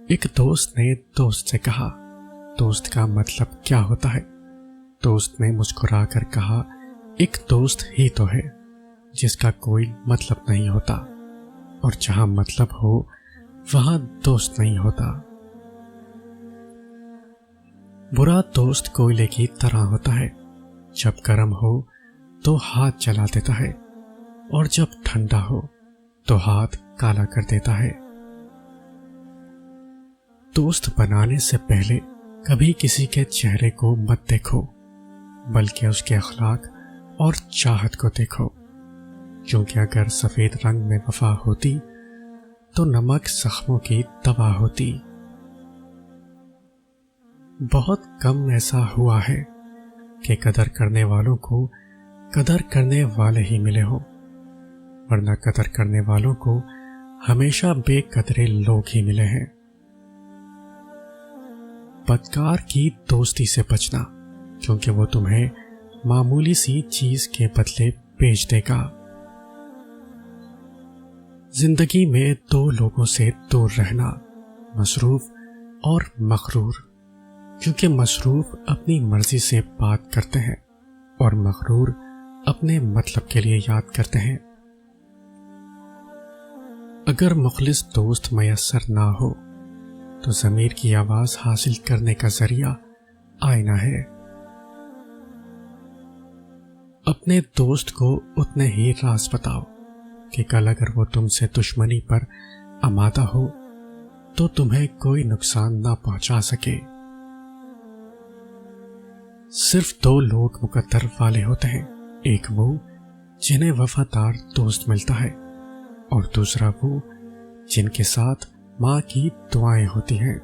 ایک دوست نے دوست سے کہا، دوست کا مطلب کیا ہوتا ہے؟ دوست نے مسکرا کر کہا، ایک دوست ہی تو ہے جس کا کوئی مطلب نہیں ہوتا، اور جہاں مطلب ہو وہاں دوست نہیں ہوتا۔ برا دوست کوئلے کی طرح ہوتا ہے، جب گرم ہو تو ہاتھ جلا دیتا ہے، اور جب ٹھنڈا ہو تو ہاتھ کالا کر دیتا ہے۔ دوست بنانے سے پہلے کبھی کسی کے چہرے کو مت دیکھو، بلکہ اس کے اخلاق اور چاہت کو دیکھو، کیونکہ اگر سفید رنگ میں وفا ہوتی تو نمک زخموں کی دوا ہوتی۔ بہت کم ایسا ہوا ہے کہ قدر کرنے والوں کو قدر کرنے والے ہی ملے ہوں، ورنہ قدر کرنے والوں کو ہمیشہ بے قدرے لوگ ہی ملے ہیں۔ بدکار کی دوستی سے بچنا، کیونکہ وہ تمہیں معمولی سی چیز کے بدلے بیچ دے گا۔ زندگی میں دو لوگوں سے دور رہنا، مصروف اور مغرور، کیونکہ مصروف اپنی مرضی سے بات کرتے ہیں اور مغرور اپنے مطلب کے لیے یاد کرتے ہیں۔ اگر مخلص دوست میسر نہ ہو تو ضمیر کی آواز حاصل کرنے کا ذریعہ آئینہ ہے۔ اپنے دوست کو اتنے ہی راز بتاؤ کہ کل اگر وہ تم سے دشمنی پر آمادہ ہو تو تمہیں کوئی نقصان نہ پہنچا سکے۔ صرف دو لوگ مقدر والے ہوتے ہیں، ایک وہ جنہیں وفادار دوست ملتا ہے، اور دوسرا وہ جن کے ساتھ ماں کی دعائیں ہوتی ہیں۔